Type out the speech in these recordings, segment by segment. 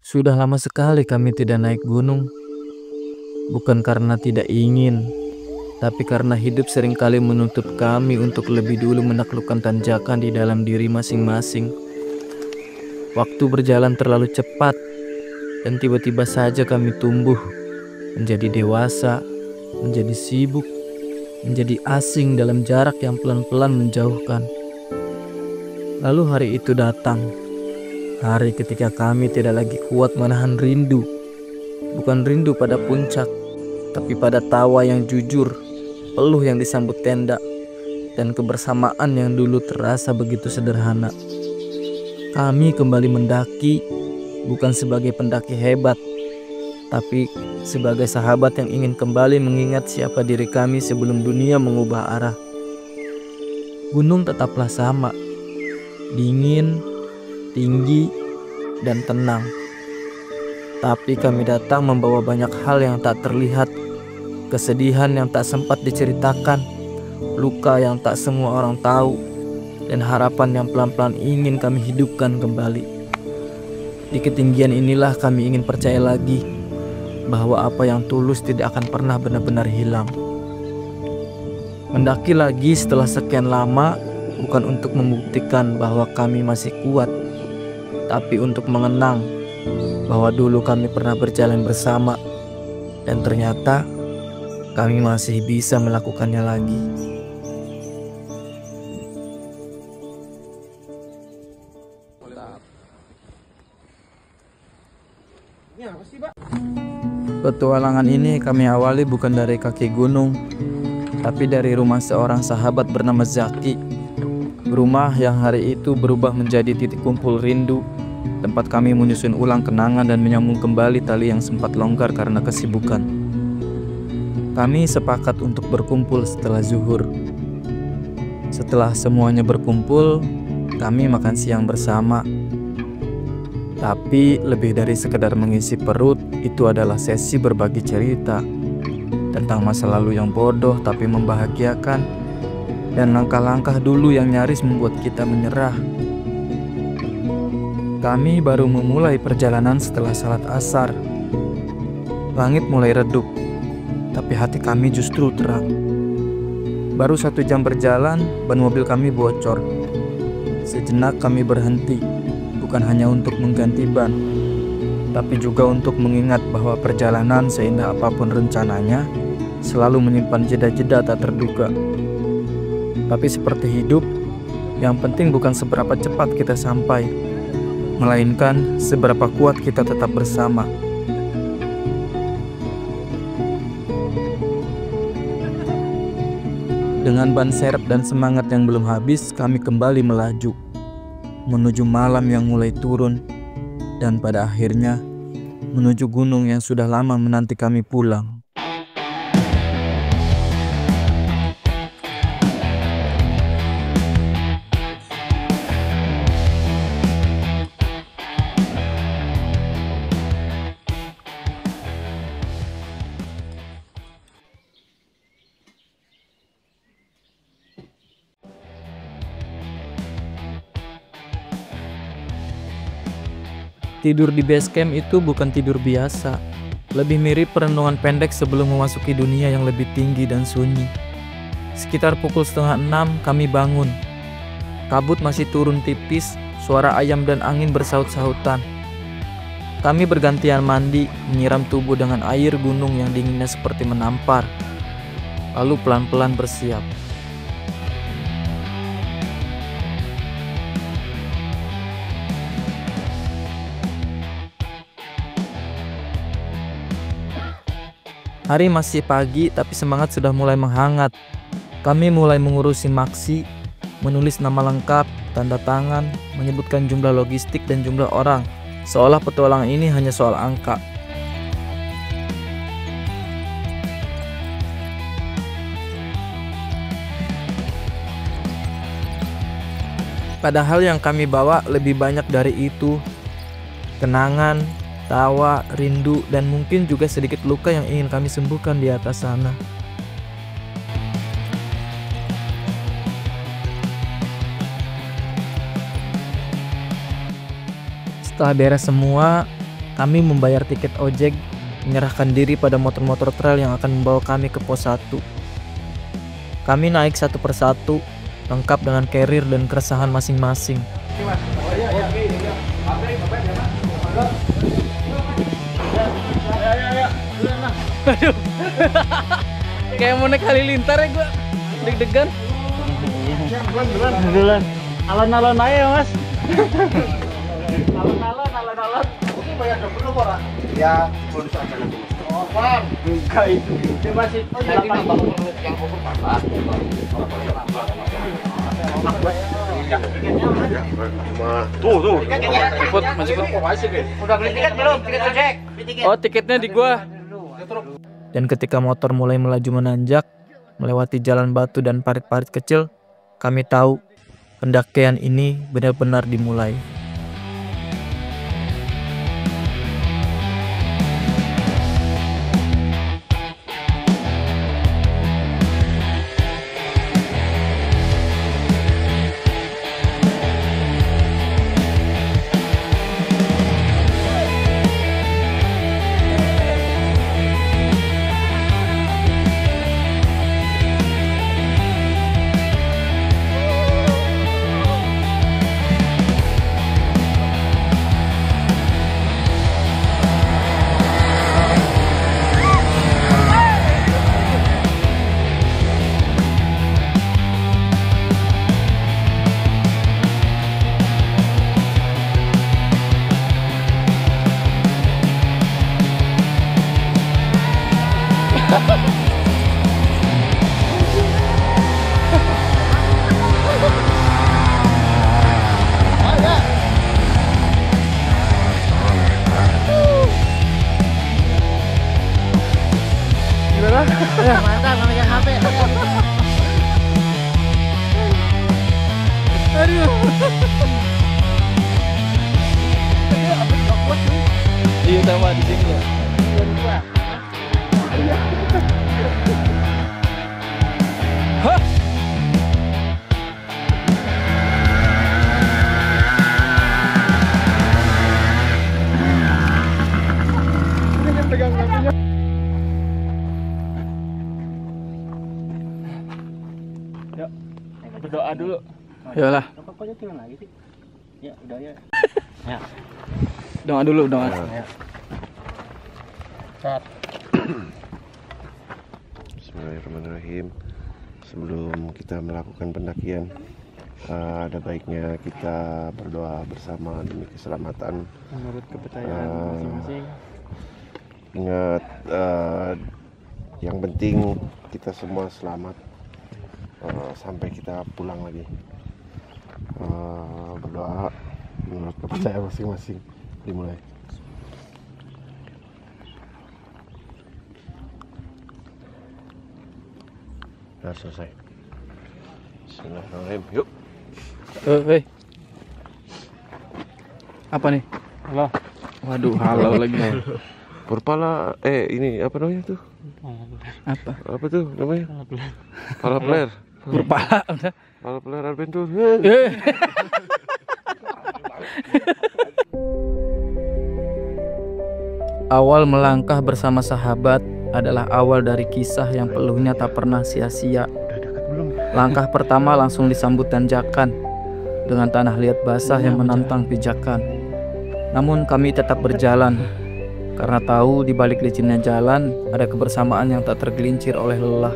Sudah lama sekali kami tidak naik gunung, bukan karena tidak ingin, tapi karena hidup seringkali menuntut kami untuk lebih dulu menaklukkan tanjakan di dalam diri masing-masing. Waktu berjalan terlalu cepat, dan tiba-tiba saja kami tumbuh, menjadi dewasa, menjadi sibuk, menjadi asing dalam jarak yang pelan-pelan menjauhkan. Lalu hari itu datang, hari ketika kami tidak lagi kuat menahan rindu. Bukan rindu pada puncak, tapi pada tawa yang jujur, peluh yang disambut tenda, dan kebersamaan yang dulu terasa begitu sederhana. Kami kembali mendaki, bukan sebagai pendaki hebat, tapi sebagai sahabat yang ingin kembali mengingat siapa diri kami sebelum dunia mengubah arah. Gunung tetaplah sama, dingin, tinggi, dan tenang. Tapi kami datang membawa banyak hal yang tak terlihat, kesedihan yang tak sempat diceritakan, luka yang tak semua orang tahu, dan harapan yang pelan-pelan ingin kami hidupkan kembali. Di ketinggian inilah kami ingin percaya lagi bahwa apa yang tulus tidak akan pernah benar-benar hilang. Mendaki lagi setelah sekian lama bukan untuk membuktikan bahwa kami masih kuat, tapi untuk mengenang bahwa dulu kami pernah berjalan bersama, dan ternyata kami masih bisa melakukannya lagi. Petualangan ini kami awali bukan dari kaki gunung, tapi dari rumah seorang sahabat bernama Zaki. Rumah yang hari itu berubah menjadi titik kumpul rindu, tempat kami menyusun ulang kenangan dan menyambung kembali tali yang sempat longgar karena kesibukan. Kami sepakat untuk berkumpul setelah zuhur. Setelah semuanya berkumpul, kami makan siang bersama. Tapi lebih dari sekedar mengisi perut, itu adalah sesi berbagi cerita tentang masa lalu yang bodoh tapi membahagiakan, dan langkah-langkah dulu yang nyaris membuat kita menyerah. Kami baru memulai perjalanan setelah salat asar. Langit mulai redup, tapi hati kami justru terang. Baru 1 jam berjalan, ban mobil kami bocor. Sejenak kami berhenti, bukan hanya untuk mengganti ban, tapi juga untuk mengingat bahwa perjalanan seindah apapun rencananya, selalu menyimpan jeda-jeda tak terduga. Tapi seperti hidup, yang penting bukan seberapa cepat kita sampai, melainkan seberapa kuat kita tetap bersama. Dengan ban serep dan semangat yang belum habis, kami kembali melaju menuju malam yang mulai turun, dan pada akhirnya menuju gunung yang sudah lama menanti kami pulang. Tidur di base camp itu bukan tidur biasa, lebih mirip perenungan pendek sebelum memasuki dunia yang lebih tinggi dan sunyi. Sekitar pukul 5:30 kami bangun. Kabut masih turun tipis, suara ayam dan angin bersaut-sautan. Kami bergantian mandi, menyiram tubuh dengan air gunung yang dinginnya seperti menampar, lalu pelan-pelan bersiap. Hari masih pagi, tapi semangat sudah mulai menghangat. Kami mulai mengurusi maksi, menulis nama lengkap, tanda tangan, menyebutkan jumlah logistik dan jumlah orang, seolah petualangan ini hanya soal angka. Padahal yang kami bawa lebih banyak dari itu. Kenangan, tawa, rindu, dan mungkin juga sedikit luka yang ingin kami sembuhkan di atas sana. Setelah beres semua, Kami membayar tiket ojek, menyerahkan diri pada motor-motor trail yang akan membawa kami ke pos 1. Kami naik satu persatu, lengkap dengan carrier dan keresahan masing-masing. Aduh, kayak mau naik halilintar ya gua, deg-degan. Duluan, alon-alon aja mas. Alon-alon. Mungkin bayar dulu orang. Ya, belum bisa jalan dulu. Oh, Bang. Enggak itu. Dia masih yang fokus Bapak. Tuh. Ikut, masih ikut. Udah beli tiket belum? Tiket ojek. Oh, tiketnya di gua. Dan ketika motor mulai melaju menanjak, melewati jalan batu dan parit-parit kecil, kami tahu pendakian ini benar-benar dimulai. Mantap, memegang HP. Aduh. Iya sama di sini ya. Hah? Yuk, berdoa dulu. Yalah. Pokoknya turun lagi sih. Ya, udah ya. Ya. Doa dulu, doa. Ya. Set. Bismillahirrahmanirrahim. Sebelum kita melakukan pendakian, ada baiknya kita berdoa bersama demi keselamatan. Menurut kepercayaan masing-masing. Ingat, yang penting kita semua selamat sampai kita pulang lagi. Berdoa menurut kepercayaan masing-masing. Dimulai. Nah, selesai. Bismillahirrahmanirrahim. Yuk. Hei. Apa nih? Halo. Waduh, halo lagi. Berpala, ini apa namanya tuh? Apa? Apa tuh namanya? Pala player. Berpala udah. Pala player adventure. Awal melangkah bersama sahabat adalah awal dari kisah yang peluhnya tak pernah sia-sia. Langkah pertama langsung disambut tanjakan dengan tanah liat basah yang menantang pijakan. Namun kami tetap berjalan karena tahu di balik licinnya jalan ada kebersamaan yang tak tergelincir oleh lelah.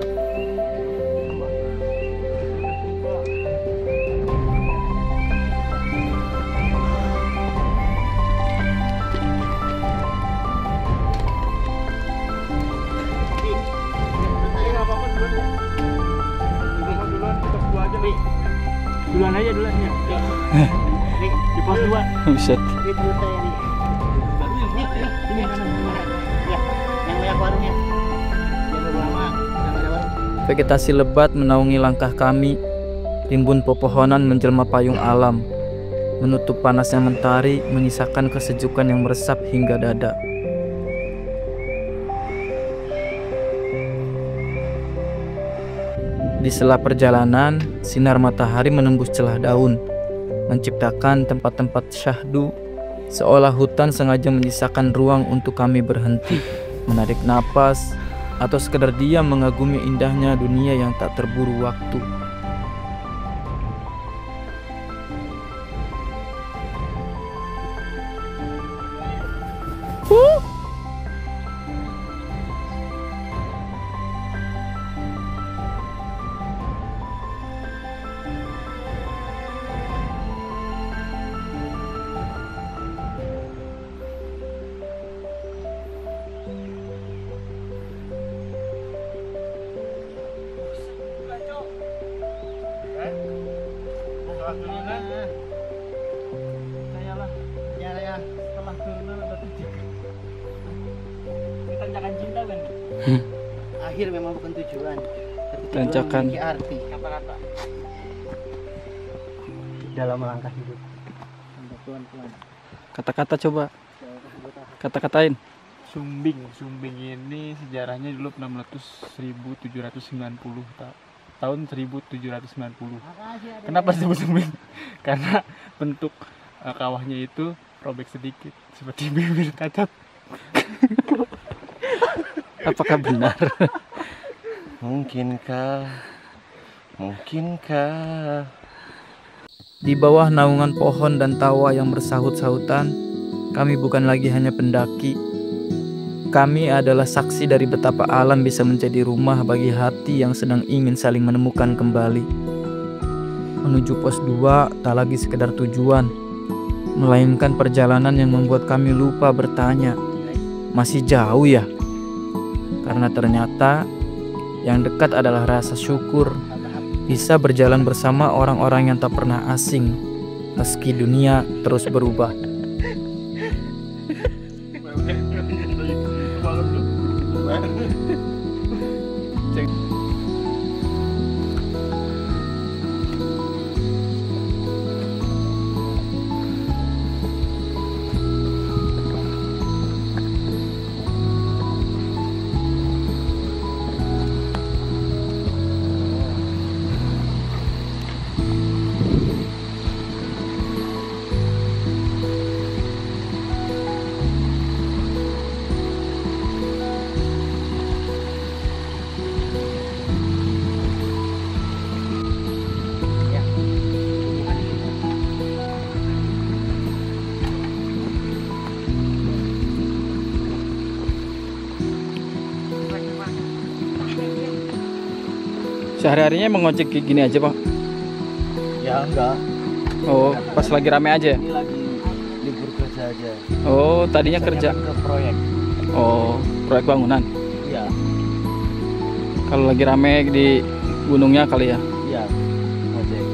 Duluan aja duluan ya. Di pos 2. Buset. Ini kanan. Ya, yang banyak warungnya. Jangan lama, jangan ada warung. Vegetasi lebat menaungi langkah kami. Rimbun pepohonan menjelma payung alam, menutup panasnya mentari, menyisakan kesejukan yang meresap hingga dada. Di sela perjalanan, sinar matahari menembus celah daun, menciptakan tempat-tempat syahdu Seolah hutan sengaja menyisakan ruang untuk kami berhenti, menarik napas, atau sekedar diam mengagumi indahnya dunia yang tak terburu waktu. Tanjakan cinta kan? Akhir memang bukan tujuan, tapi tujuan Tanjakan. memiliki arti. Kata-kata. Dalam langkah hidup. Pelan-pelan. Kata-kata coba. Kata-katain. Sumbing ini sejarahnya dulu pernah meletus 1790 tahun 1790. Kenapa disebut sumbing? Karena bentuk kawahnya itu robek sedikit seperti bibir kacat. Apakah benar? Mungkinkah? Di bawah naungan pohon dan tawa yang bersahut-sahutan, kami bukan lagi hanya pendaki. Kami adalah saksi dari betapa alam bisa menjadi rumah bagi hati yang sedang ingin saling menemukan kembali. Menuju pos 2 tak lagi sekedar tujuan, melainkan perjalanan yang membuat kami lupa bertanya, masih jauh ya? Karena ternyata yang dekat adalah rasa syukur bisa berjalan bersama orang-orang yang tak pernah asing, meski dunia terus berubah. Sehari-harinya emang ngojek kayak gini aja, Pak? Ya enggak. Oh, pas lagi rame aja ya? Ini lagi libur kerja aja. Oh, tadinya kerja. Ke proyek. Oh, proyek bangunan. Iya. Kalau lagi rame di gunungnya kali ya? Iya. Ojek.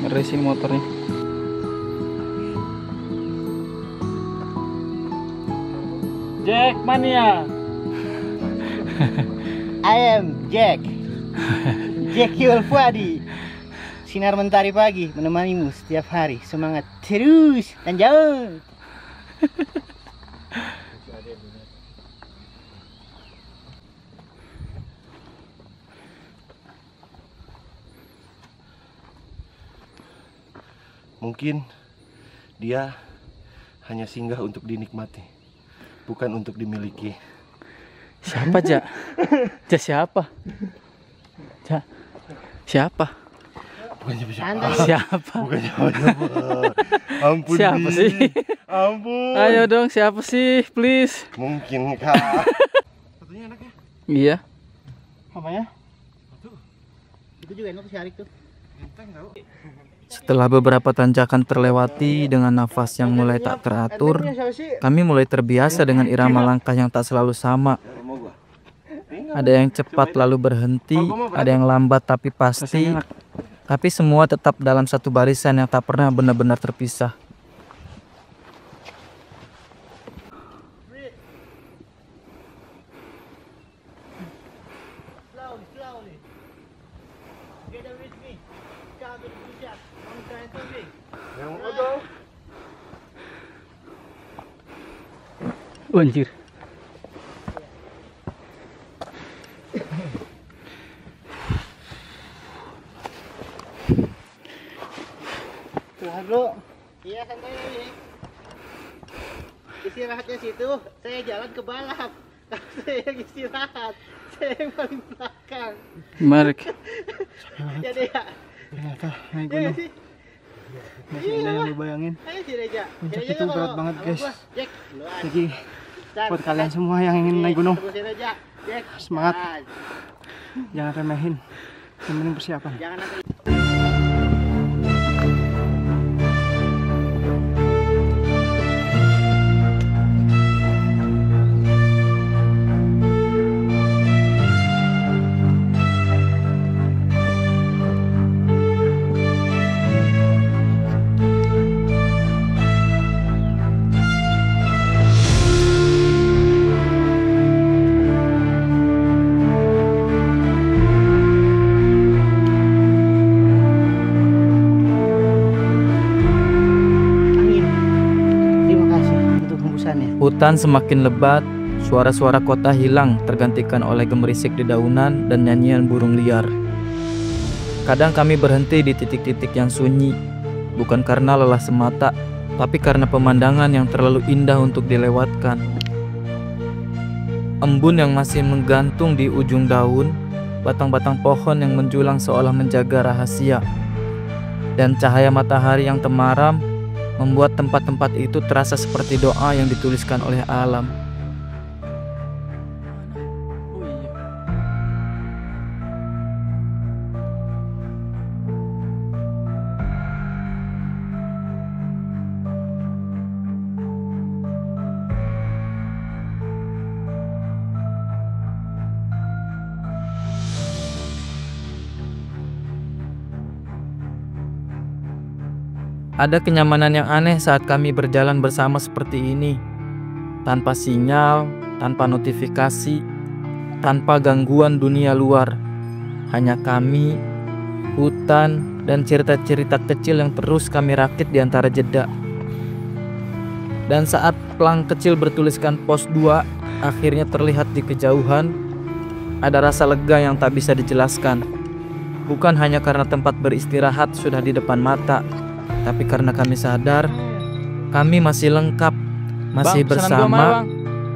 Ngeresin motornya. Jack Mania. I am Jack. Jack Yulfuadi. Sinar mentari pagi menemanimu setiap hari. Semangat terus dan jauh. Mungkin dia hanya singgah untuk dinikmati, bukan untuk dimiliki. Siapa, Ja? Ja siapa? Ja. Siapa? Bukan siapa-siapa. Santai. Siapa? Bukan siapa-siapa. Ampun. Siapa Bi. sih? Ampun. Ayo dong, siapa sih? Please. Mungkinkah? Satunya enak ya? Iya. Apanya? Itu juga enak si Arik tuh. Enteng tau. Setelah beberapa tanjakan terlewati dengan nafas yang mulai tak teratur, kami mulai terbiasa dengan irama langkah yang tak selalu sama. Ada yang cepat lalu berhenti, ada yang lambat tapi pasti, tapi semua tetap dalam satu barisan yang tak pernah benar-benar terpisah. Slowly. Together with me. Come to the push-up. On try something. Yang ada. Anjir. Tuh, bro. Iya, santai. Istirahatnya situ, saya jalan ke balap. Saya yang istirahat, saya yang paling belakang. Marek. Jadi ya. Ternyata naik Iya gunung. sih. Masih indah yang lu bayangin. Ayo sih Reja. Puncak Reja itu kalau berat banget, sama guys. gua, Jack, duluan. Jadi San, buat kalian San. semua yang ingin naik gunung, Terusin aja. Jack, Semangat. San. jangan remehin. Yang penting persiapan. Jangan nanti. Angin. Terima kasih untuk hembusannya. Hutan semakin lebat, suara-suara kota hilang tergantikan oleh gemerisik dedaunan dan nyanyian burung liar. Kadang kami berhenti di titik-titik yang sunyi, bukan karena lelah semata, tapi karena pemandangan yang terlalu indah untuk dilewatkan. Embun yang masih menggantung di ujung daun, batang-batang pohon yang menjulang seolah menjaga rahasia, dan cahaya matahari yang temaram membuat tempat-tempat itu terasa seperti doa yang dituliskan oleh alam. Ada kenyamanan yang aneh saat kami berjalan bersama seperti ini. Tanpa sinyal, tanpa notifikasi, tanpa gangguan dunia luar. Hanya kami, hutan, dan cerita-cerita kecil yang terus kami rakit di antara jeda. Dan saat pelang kecil bertuliskan pos 2 akhirnya terlihat di kejauhan, ada rasa lega yang tak bisa dijelaskan. Bukan hanya karena tempat beristirahat sudah di depan mata, tapi karena kami sadar kami masih lengkap, masih bersama,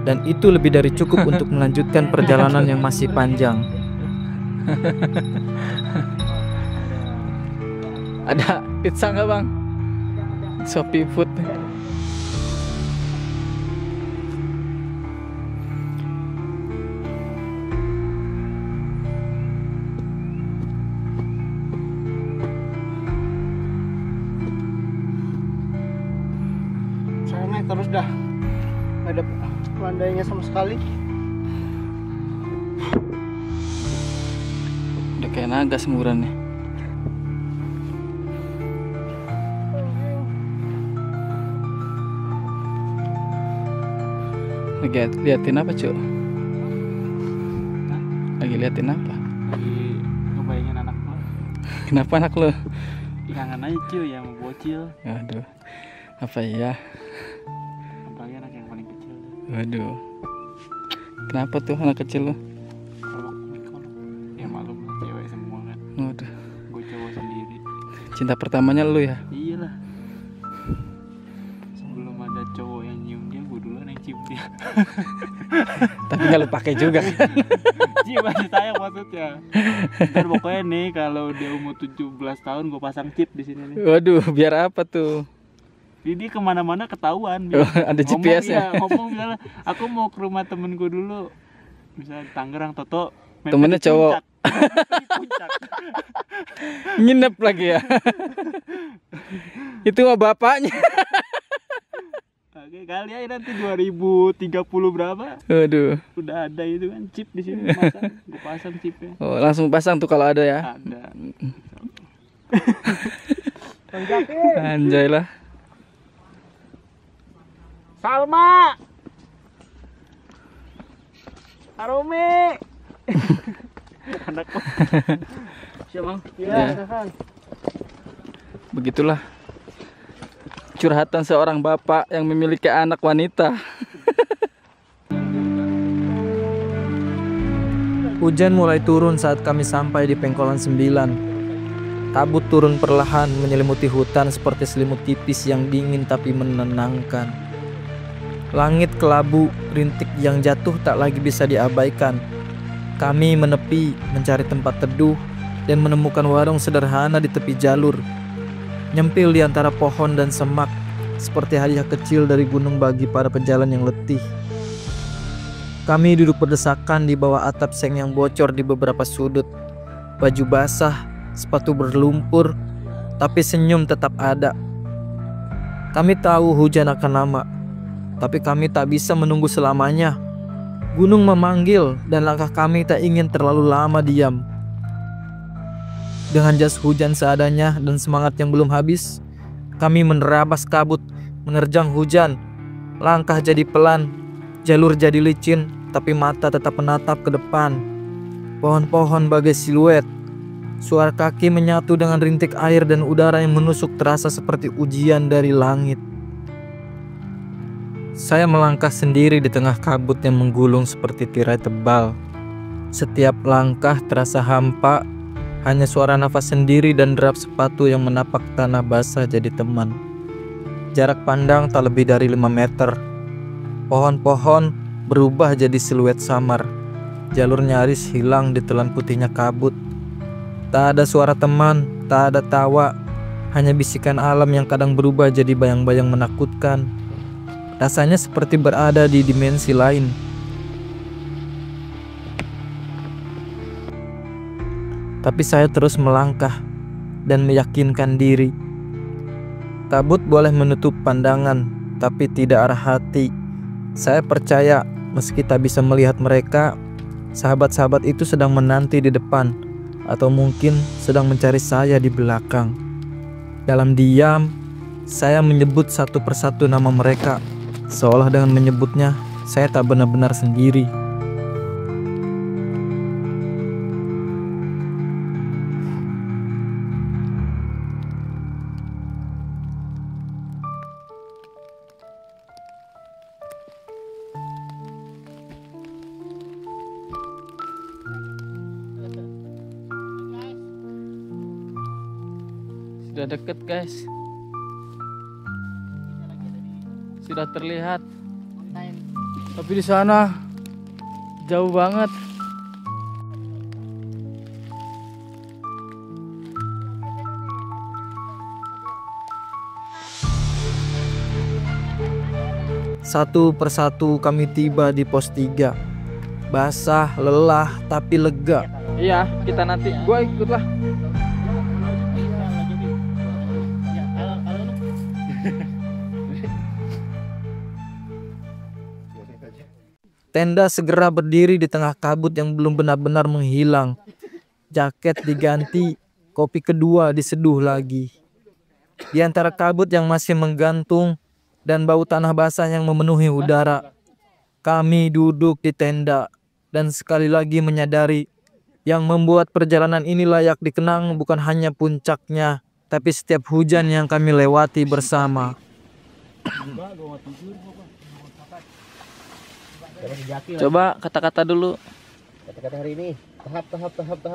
dan itu lebih dari cukup untuk melanjutkan perjalanan yang masih panjang. Ada pizza nggak bang? Shopee Food. Saya naik terus dah. Nggak ada landainya sama sekali. Udah kayak naga semburannya. Lagi liatin apa cuy? Lagi liatin apa? Lagi ngebayangin anak lo. Kenapa anak lo? Kangen aja cuy yang mau bocil. Aduh, apa ya? Apalagi anak yang paling kecil. Waduh, kenapa tuh anak kecil lo? Kolok. Ya malum lah, cewek semua kan. Waduh, Gue cowok sendiri. cinta pertamanya lo ya? Iyalah. Sebelum ada cowok yang nyium dia, gue duluan yang cium dia. Tapi nggak lo pakai juga kan? Cium aja sayang maksudnya. Ntar pokoknya nih kalau dia umur 17 tahun gue pasang chip di sini nih. Waduh, biar apa tuh? Jadi kemana-mana ketahuan. Oh, ada GPS-nya. Ngomong misalnya, aku mau ke rumah temenku dulu. Misalnya Tangerang, Toto. Temennya di cowok. Puncak. Di Puncak. Nginep lagi ya? Itu mah bapaknya. Oke, kali aja nanti 2030 berapa? Waduh. Udah ada itu kan chip di sini pasang. Gue pasang chipnya. Oh, langsung pasang tuh kalau ada ya. Ada. Anjay lah. Salma. Arumi. Anakku. Siap, Bang? Ya. Begitulah curhatan seorang bapak yang memiliki anak wanita. Hujan mulai turun saat kami sampai di Pengkolan 9. Kabut turun perlahan menyelimuti hutan seperti selimut tipis yang dingin tapi menenangkan. Langit kelabu, rintik yang jatuh tak lagi bisa diabaikan. Kami menepi, mencari tempat teduh, dan menemukan warung sederhana di tepi jalur. Nyempil di antara pohon dan semak, seperti hadiah kecil dari gunung bagi para pejalan yang letih. Kami duduk berdesakan di bawah atap seng yang bocor di beberapa sudut. Baju basah, sepatu berlumpur, tapi senyum tetap ada. Kami tahu hujan akan lama, tapi kami tak bisa menunggu selamanya. Gunung memanggil dan langkah kami tak ingin terlalu lama diam. Dengan jas hujan seadanya dan semangat yang belum habis, kami menerabas kabut, menerjang hujan. Langkah jadi pelan, jalur jadi licin, tapi mata tetap menatap ke depan. Pohon-pohon bagai siluet. Suara kaki menyatu dengan rintik air dan udara yang menusuk terasa seperti ujian dari langit. Saya melangkah sendiri di tengah kabut yang menggulung seperti tirai tebal. Setiap langkah terasa hampa, hanya suara nafas sendiri dan derap sepatu yang menapak tanah basah jadi teman. Jarak pandang tak lebih dari 5 meter. Pohon-pohon berubah jadi siluet samar. Jalur nyaris hilang ditelan putihnya kabut. Tak ada suara teman, tak ada tawa, hanya bisikan alam yang kadang berubah jadi bayang-bayang menakutkan. Rasanya seperti berada di dimensi lain. Tapi saya terus melangkah dan meyakinkan diri. Kabut boleh menutup pandangan, tapi tidak arah hati. Saya percaya meski tak bisa melihat mereka, sahabat-sahabat itu sedang menanti di depan, atau mungkin sedang mencari saya di belakang. Dalam diam, saya menyebut satu persatu nama mereka. Seolah dengan menyebutnya, saya tak benar-benar sendiri. Sudah deket guys. Sudah terlihat. Tapi di sana jauh banget. Satu persatu kami tiba di pos 3. Basah, lelah, tapi lega. Iya, kita nanti. Gua ikutlah. Tenda segera berdiri di tengah kabut yang belum benar-benar menghilang. Jaket diganti, kopi kedua diseduh lagi. Di antara kabut yang masih menggantung dan bau tanah basah yang memenuhi udara, kami duduk di tenda dan sekali lagi menyadari yang membuat perjalanan ini layak dikenang bukan hanya puncaknya, tapi setiap hujan yang kami lewati bersama. Coba kata-kata dulu. Kata-kata hari ini. Tahap.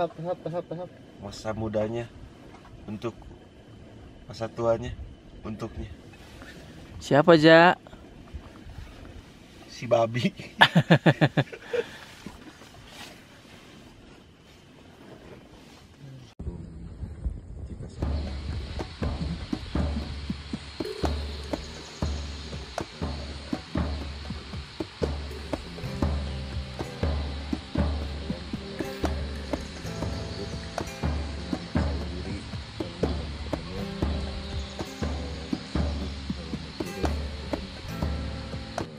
Masa mudanya untuk masa tuanya untuknya. Siapa, Ja? Si babi.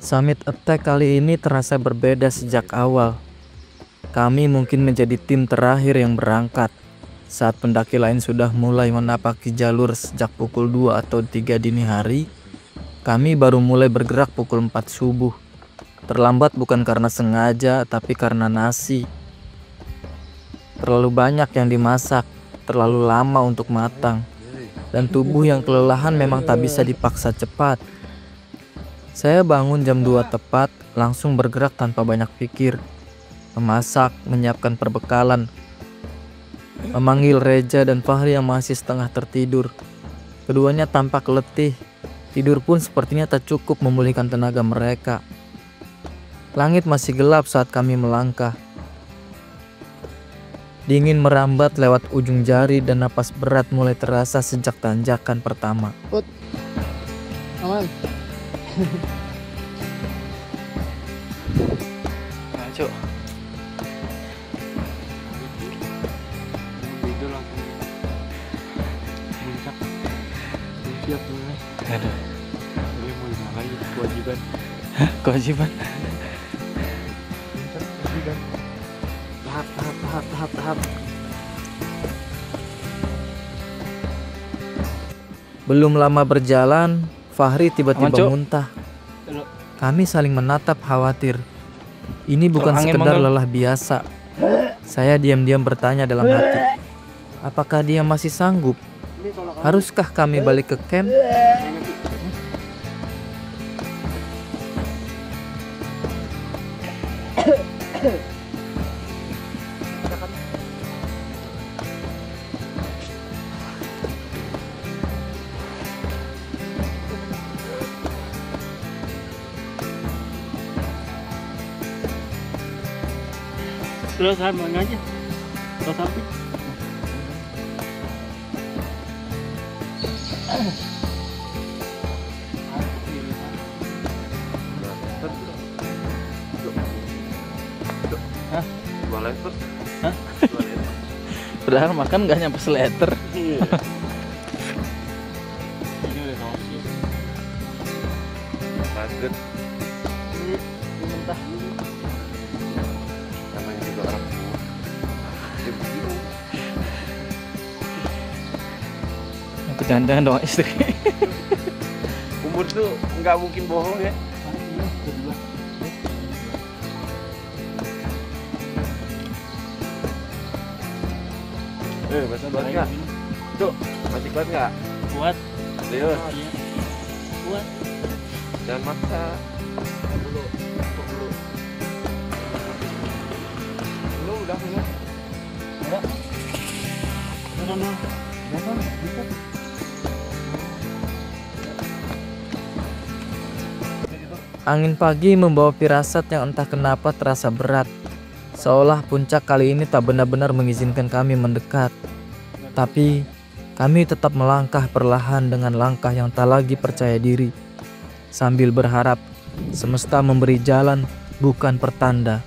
Summit Attack kali ini terasa berbeda sejak awal. Kami mungkin menjadi tim terakhir yang berangkat saat pendaki lain sudah mulai menapaki jalur sejak pukul 2 atau 3 dini hari. Kami baru mulai bergerak pukul 4 subuh. Terlambat bukan karena sengaja, tapi karena nasi. Terlalu banyak yang dimasak, terlalu lama untuk matang, dan tubuh yang kelelahan memang tak bisa dipaksa cepat. Saya bangun jam 2 tepat, langsung bergerak tanpa banyak pikir. Memasak, menyiapkan perbekalan, memanggil Reja dan Fahri yang masih setengah tertidur. Keduanya tampak letih, Tidur pun sepertinya tak cukup memulihkan tenaga mereka. Langit masih gelap saat kami melangkah. Dingin merambat lewat ujung jari dan napas berat mulai terasa sejak tanjakan pertama. Aman. Nah, Cuk. Itu langsung puncak. Siap dulu. Aduh. Boleh mau gimana lagi kewajiban. Kewajiban. Puncak kewajiban. Tahap. Belum lama berjalan, Fahri tiba-tiba Aman, Cuk. muntah. Halo. Kami saling menatap khawatir. Ini bukan Kalau angin sekedar mangga. lelah biasa. Saya diam-diam bertanya dalam hati. Apakah dia masih sanggup? Haruskah kami balik ke camp? Terus sama aja. Terus sapi. Padahal makan nggak nyampe seliter. Ini udah sosis. Nugget. Namanya juga orang tua. Dia begitu. Aku jangan-jangan doang istri. Umur tuh nggak mungkin bohong ya. Masih kuat nggak? Tuh, masih kuat nggak? Kuat. Serius, Iya. Kuat. jangan maksa. Lu udah minum? Angin pagi membawa firasat yang entah kenapa terasa berat. Seolah puncak kali ini tak benar-benar mengizinkan kami mendekat. Tapi kami tetap melangkah perlahan dengan langkah yang tak lagi percaya diri. Sambil berharap semesta memberi jalan bukan pertanda.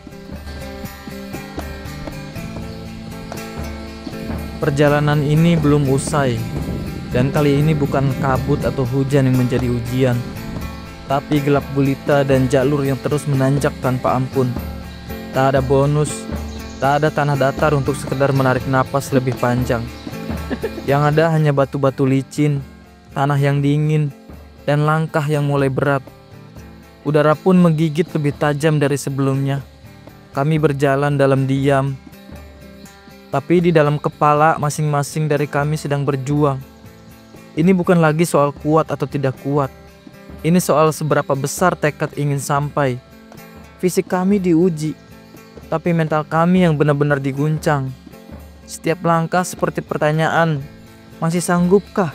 Perjalanan ini belum usai. Dan kali ini bukan kabut atau hujan yang menjadi ujian, tapi gelap gulita dan jalur yang terus menanjak tanpa ampun. Tak ada bonus, tak ada tanah datar untuk sekedar menarik napas lebih panjang. Yang ada hanya batu-batu licin, tanah yang dingin, dan langkah yang mulai berat. Udara pun menggigit lebih tajam dari sebelumnya. Kami berjalan dalam diam, tapi di dalam kepala masing-masing dari kami sedang berjuang. Ini bukan lagi soal kuat atau tidak kuat. Ini soal seberapa besar tekad ingin sampai. Fisik kami diuji, tapi mental kami yang benar-benar diguncang. Setiap langkah seperti pertanyaan, masih sanggupkah?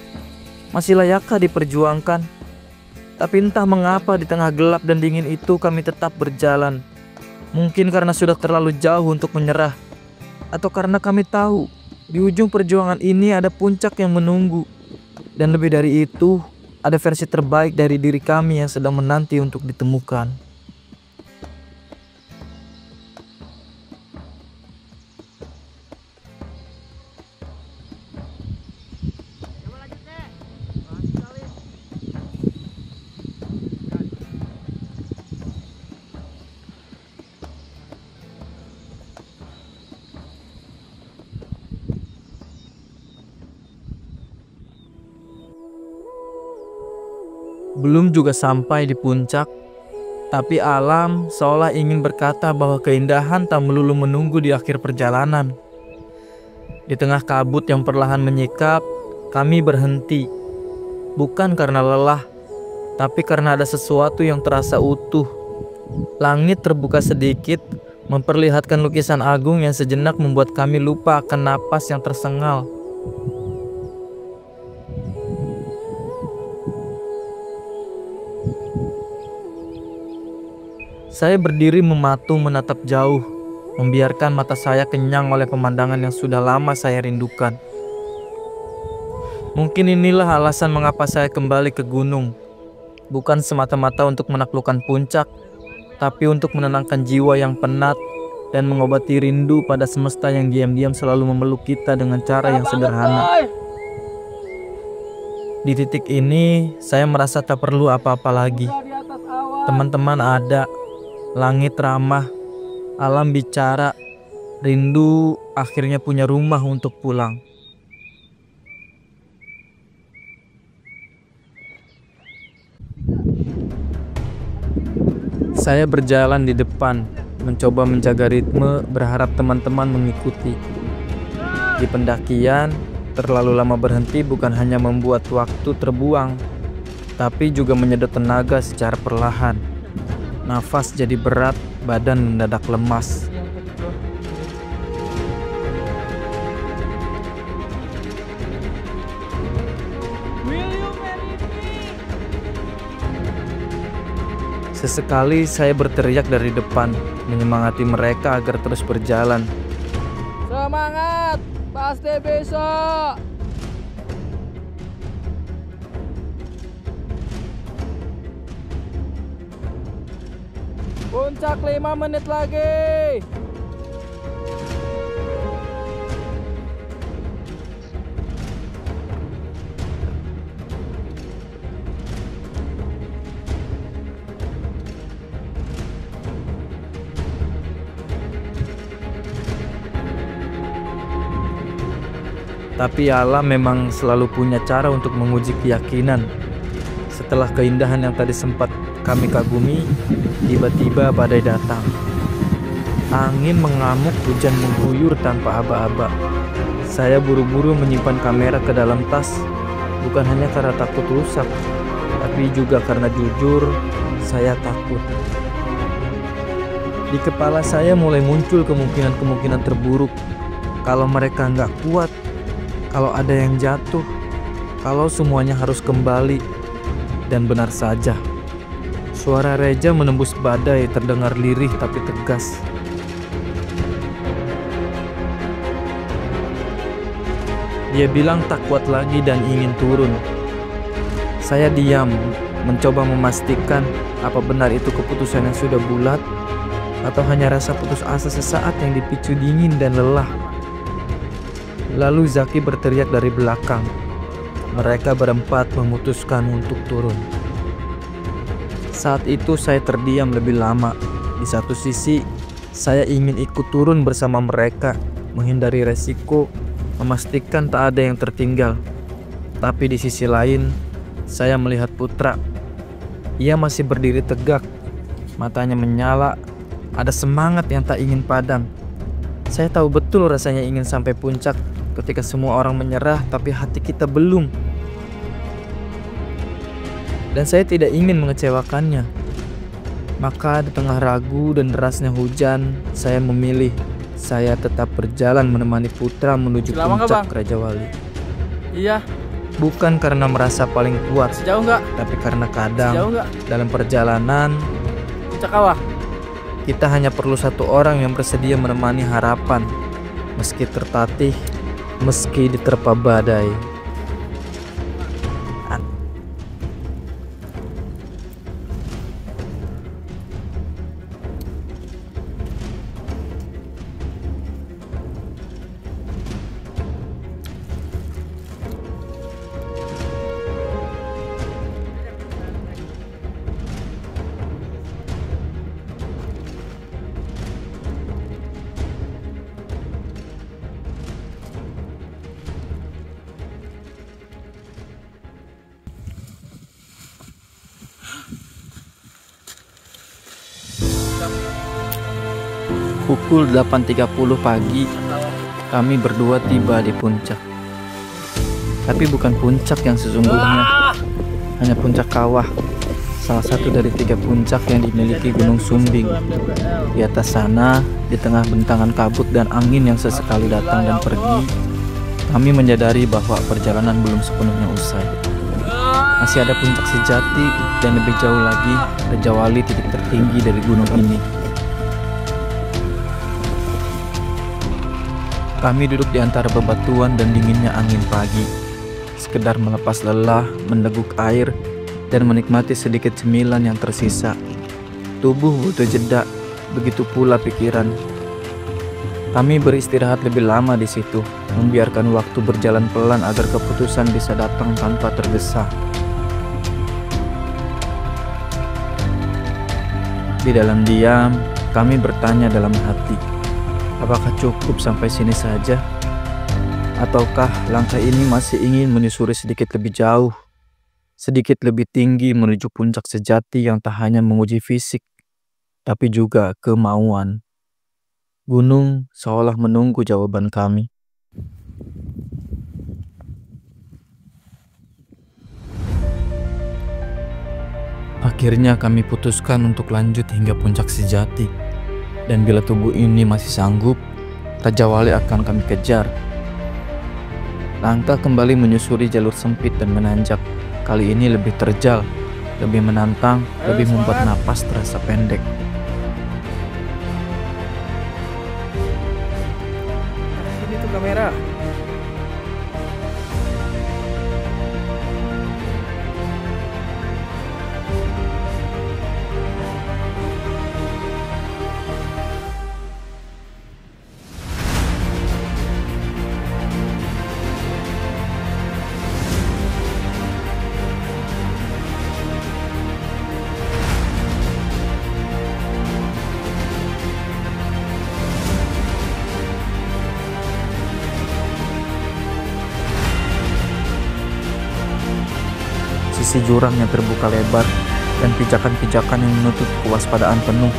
Masih layakkah diperjuangkan? Tapi entah mengapa di tengah gelap dan dingin itu kami tetap berjalan. Mungkin karena sudah terlalu jauh untuk menyerah, atau karena kami tahu di ujung perjuangan ini ada puncak yang menunggu. Dan lebih dari itu, ada versi terbaik dari diri kami yang sedang menanti untuk ditemukan. Belum juga sampai di puncak, tapi alam seolah ingin berkata bahwa keindahan tak melulu menunggu di akhir perjalanan. Di tengah kabut yang perlahan menyekap, kami berhenti. Bukan karena lelah, tapi karena ada sesuatu yang terasa utuh. Langit terbuka sedikit, memperlihatkan lukisan agung yang sejenak membuat kami lupa akan napas yang tersengal. Saya berdiri mematung menatap jauh, membiarkan mata saya kenyang oleh pemandangan yang sudah lama saya rindukan. Mungkin inilah alasan mengapa saya kembali ke gunung. Bukan semata-mata untuk menaklukkan puncak, tapi untuk menenangkan jiwa yang penat dan mengobati rindu pada semesta yang diam-diam selalu memeluk kita dengan cara yang sederhana. Di titik ini, saya merasa tak perlu apa-apa lagi. Teman-teman ada, langit ramah, alam bicara, rindu akhirnya punya rumah untuk pulang. Saya berjalan di depan, mencoba menjaga ritme, berharap teman-teman mengikuti. Di pendakian, terlalu lama berhenti bukan hanya membuat waktu terbuang, tapi juga menyedot tenaga secara perlahan. Nafas jadi berat, badan mendadak lemas. Sesekali saya berteriak dari depan, menyemangati mereka agar terus berjalan. Semangat, pasti bisa. Puncak 5 menit lagi. Tapi alam memang selalu punya cara untuk menguji keyakinan. Setelah keindahan yang tadi sempat kami kagumi, tiba-tiba badai datang. Angin mengamuk, hujan mengguyur tanpa aba-aba. Saya buru-buru menyimpan kamera ke dalam tas, bukan hanya karena takut rusak, tapi juga karena jujur, saya takut. Di kepala saya mulai muncul kemungkinan-kemungkinan terburuk. Kalau mereka nggak kuat, kalau ada yang jatuh, kalau semuanya harus kembali. Dan benar saja, suara Reja menembus badai terdengar lirih tapi tegas. Dia bilang tak kuat lagi dan ingin turun. Saya diam, mencoba memastikan apa benar itu keputusan yang sudah bulat, atau hanya rasa putus asa sesaat yang dipicu dingin dan lelah. Lalu Zaki berteriak dari belakang. Mereka berempat memutuskan untuk turun. Saat itu saya terdiam lebih lama. Di satu sisi, saya ingin ikut turun bersama mereka, menghindari resiko, memastikan tak ada yang tertinggal. Tapi di sisi lain, saya melihat Putra. Ia masih berdiri tegak, matanya menyala, ada semangat yang tak ingin padam. Saya tahu betul rasanya ingin sampai puncak ketika semua orang menyerah tapi hati kita belum. Dan saya tidak ingin mengecewakannya. Maka di tengah ragu dan derasnya hujan, saya memilih saya tetap berjalan menemani Putra menuju puncak Raja Wali. Iya. Bukan karena merasa paling kuat, Sejauh nggak? tapi karena kadang Sejauh nggak? dalam perjalanan Puncak kawah. kita hanya perlu satu orang yang bersedia menemani harapan, meski tertatih, meski diterpa badai. Pukul 8.30 pagi, kami berdua tiba di puncak. Tapi bukan puncak yang sesungguhnya, hanya puncak kawah, salah satu dari 3 puncak yang dimiliki Gunung Sumbing. Di atas sana, di tengah bentangan kabut dan angin yang sesekali datang dan pergi, kami menyadari bahwa perjalanan belum sepenuhnya usai. Masih ada puncak sejati dan lebih jauh lagi Raja Wali, titik tertinggi dari gunung ini. Kami duduk di antara bebatuan dan dinginnya angin pagi, sekedar melepas lelah, meneguk air, dan menikmati sedikit cemilan yang tersisa. Tubuh butuh jeda, begitu pula pikiran. Kami beristirahat lebih lama di situ, membiarkan waktu berjalan pelan agar keputusan bisa datang tanpa tergesa. Di dalam diam, kami bertanya dalam hati, apakah cukup sampai sini saja? Ataukah langkah ini masih ingin menyusuri sedikit lebih jauh, sedikit lebih tinggi menuju puncak sejati yang tak hanya menguji fisik, tapi juga kemauan? Gunung seolah menunggu jawaban kami. Akhirnya kami putuskan untuk lanjut hingga puncak sejati. Dan bila tubuh ini masih sanggup, Raja Wali akan kami kejar. Langkah kembali menyusuri jalur sempit dan menanjak. Kali ini lebih terjal, lebih menantang, lebih membuat napas terasa pendek. Ini tuh kamera. Sisi jurang yang terbuka lebar dan pijakan-pijakan yang menutup kewaspadaan penuh.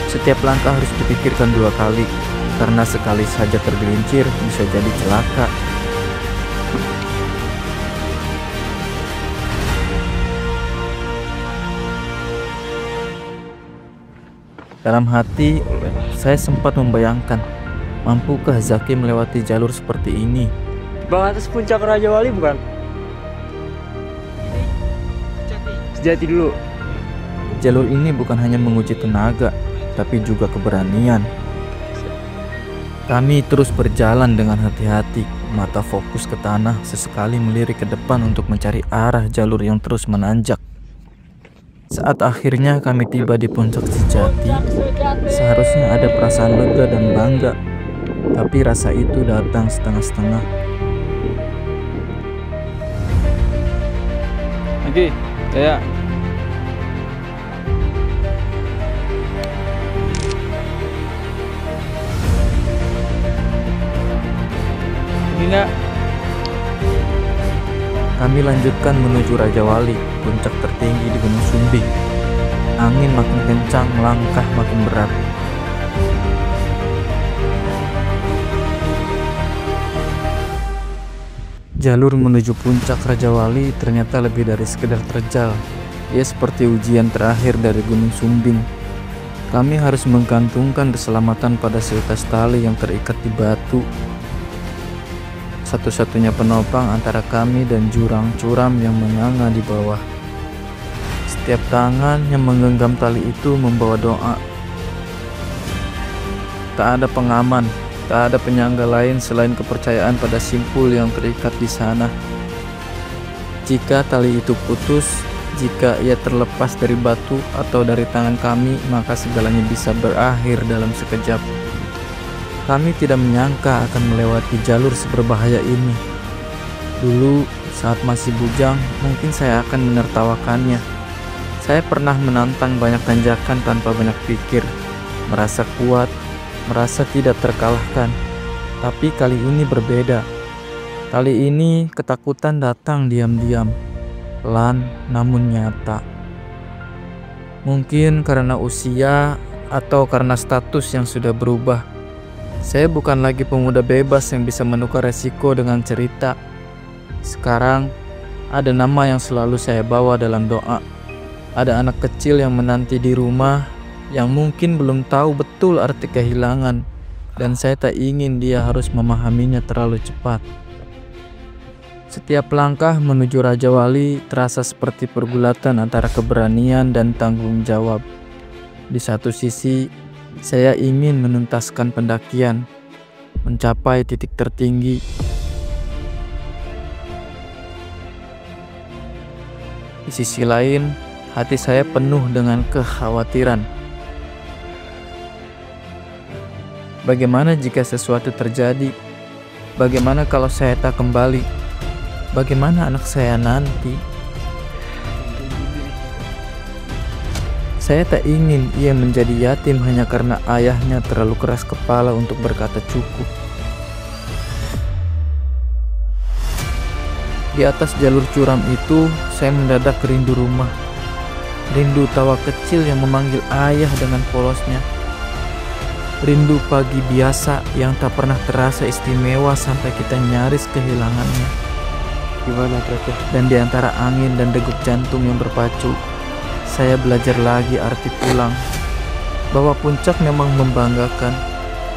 Setiap langkah harus dipikirkan 2 kali, karena sekali saja tergelincir bisa jadi celaka. Dalam hati, saya sempat membayangkan, mampukah Zaki melewati jalur seperti ini? Bang, atas puncak Raja Wali bukan? Sejati dulu. Jalur ini bukan hanya menguji tenaga, tapi juga keberanian. Kami terus berjalan dengan hati-hati, mata fokus ke tanah, sesekali melirik ke depan untuk mencari arah jalur yang terus menanjak. Saat akhirnya kami tiba di puncak sejati, seharusnya ada perasaan lega dan bangga, tapi rasa itu datang setengah-setengah. Oke, ya. Ini enggak. Kami lanjutkan menuju Raja Wali, puncak tertinggi di Gunung Sumbing. Angin makin kencang, langkah makin berat. Jalur menuju puncak Raja Wali ternyata lebih dari sekedar terjal. Ia seperti ujian terakhir dari Gunung Sumbing. Kami harus menggantungkan keselamatan pada seutas tali yang terikat di batu. Satu-satunya penopang antara kami dan jurang curam yang menganga di bawah. Setiap tangan yang menggenggam tali itu membawa doa. Tak ada pengaman, tak ada penyangga lain selain kepercayaan pada simpul yang terikat di sana. Jika tali itu putus, jika ia terlepas dari batu atau dari tangan kami, maka segalanya bisa berakhir dalam sekejap. Kami tidak menyangka akan melewati jalur seberbahaya ini. Dulu, saat masih bujang, mungkin saya akan menertawakannya. Saya pernah menantang banyak tanjakan tanpa banyak pikir, merasa kuat, merasa tidak terkalahkan. Tapi kali ini berbeda. Kali ini ketakutan datang diam-diam, pelan namun nyata. Mungkin karena usia atau karena status yang sudah berubah. Saya bukan lagi pemuda bebas yang bisa menukar resiko dengan cerita. Sekarang, ada nama yang selalu saya bawa dalam doa. Ada anak kecil yang menanti di rumah, yang mungkin belum tahu betul arti kehilangan, dan saya tak ingin dia harus memahaminya terlalu cepat. Setiap langkah menuju Raja Wali terasa seperti pergulatan antara keberanian dan tanggung jawab. Di satu sisi, saya ingin menuntaskan pendakian, mencapai titik tertinggi. Di sisi lain, hati saya penuh dengan kekhawatiran. Bagaimana jika sesuatu terjadi? Bagaimana kalau saya tak kembali? Bagaimana anak saya nanti? Saya tak ingin ia menjadi yatim hanya karena ayahnya terlalu keras kepala untuk berkata cukup. Di atas jalur curam itu, saya mendadak rindu rumah. Rindu tawa kecil yang memanggil ayah dengan polosnya. Rindu pagi biasa yang tak pernah terasa istimewa sampai kita nyaris kehilangannya. Gimana Tete? Dan di antara angin dan degup jantung yang berpacu, saya belajar lagi arti pulang. Bahwa puncak memang membanggakan,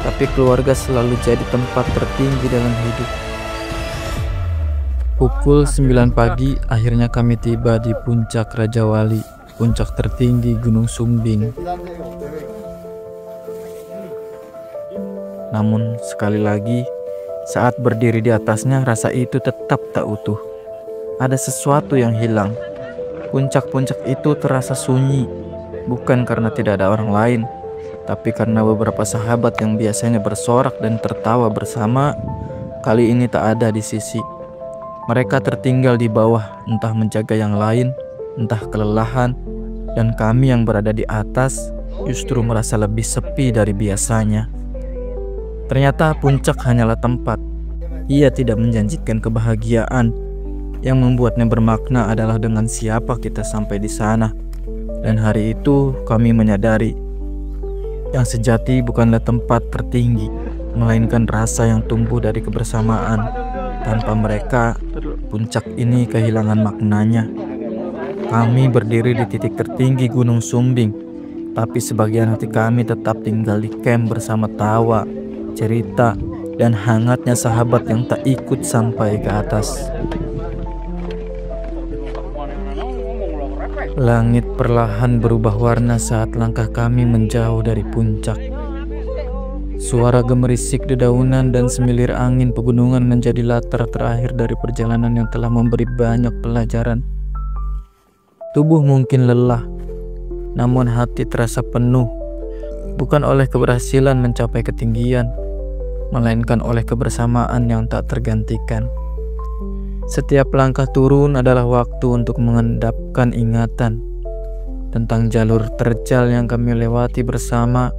tapi keluarga selalu jadi tempat tertinggi dalam hidup. Pukul 9 pagi, akhirnya kami tiba di puncak Raja Wali, puncak tertinggi Gunung Sumbing. Namun sekali lagi, saat berdiri di atasnya, rasa itu tetap tak utuh. Ada sesuatu yang hilang. Puncak-puncak itu terasa sunyi, bukan karena tidak ada orang lain, tapi karena beberapa sahabat yang biasanya bersorak dan tertawa bersama, kali ini tak ada di sisi. Mereka tertinggal di bawah, entah menjaga yang lain, entah kelelahan, dan kami yang berada di atas justru merasa lebih sepi dari biasanya. Ternyata puncak hanyalah tempat. Ia tidak menjanjikan kebahagiaan. Yang membuatnya bermakna adalah dengan siapa kita sampai di sana. Dan hari itu kami menyadari, yang sejati bukanlah tempat tertinggi, melainkan rasa yang tumbuh dari kebersamaan. Tanpa mereka, puncak ini kehilangan maknanya. Kami berdiri di titik tertinggi Gunung Sumbing, tapi sebagian hati kami tetap tinggal di camp bersama tawa, cerita, dan hangatnya sahabat yang tak ikut sampai ke atas. Langit perlahan berubah warna saat langkah kami menjauh dari puncak. Suara gemerisik dedaunan dan semilir angin pegunungan menjadi latar terakhir dari perjalanan yang telah memberi banyak pelajaran. Tubuh mungkin lelah, namun hati terasa penuh, bukan oleh keberhasilan mencapai ketinggian, melainkan oleh kebersamaan yang tak tergantikan. Setiap langkah turun adalah waktu untuk mengendapkan ingatan tentang jalur terjal yang kami lewati bersama,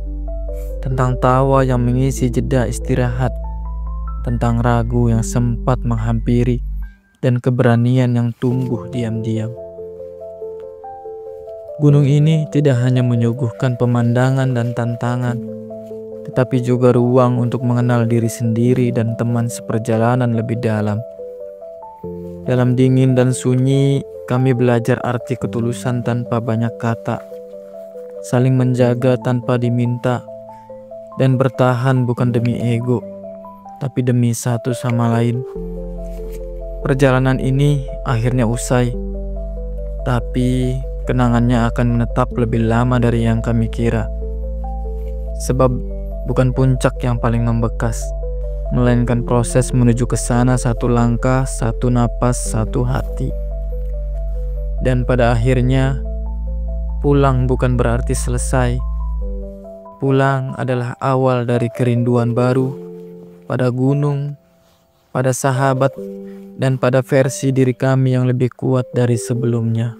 tentang tawa yang mengisi jeda istirahat, tentang ragu yang sempat menghampiri, dan keberanian yang tumbuh diam-diam. Gunung ini tidak hanya menyuguhkan pemandangan dan tantangan, tetapi juga ruang untuk mengenal diri sendiri dan teman seperjalanan lebih dalam. Dalam dingin dan sunyi, kami belajar arti ketulusan tanpa banyak kata, saling menjaga tanpa diminta, dan bertahan bukan demi ego, tapi demi satu sama lain. Perjalanan ini akhirnya usai, tapi kenangannya akan menetap lebih lama dari yang kami kira. Sebab bukan puncak yang paling membekas, melainkan proses menuju ke sana, satu langkah, satu napas, satu hati. Dan pada akhirnya, pulang bukan berarti selesai. Pulang adalah awal dari kerinduan baru pada gunung, pada sahabat, dan pada versi diri kami yang lebih kuat dari sebelumnya.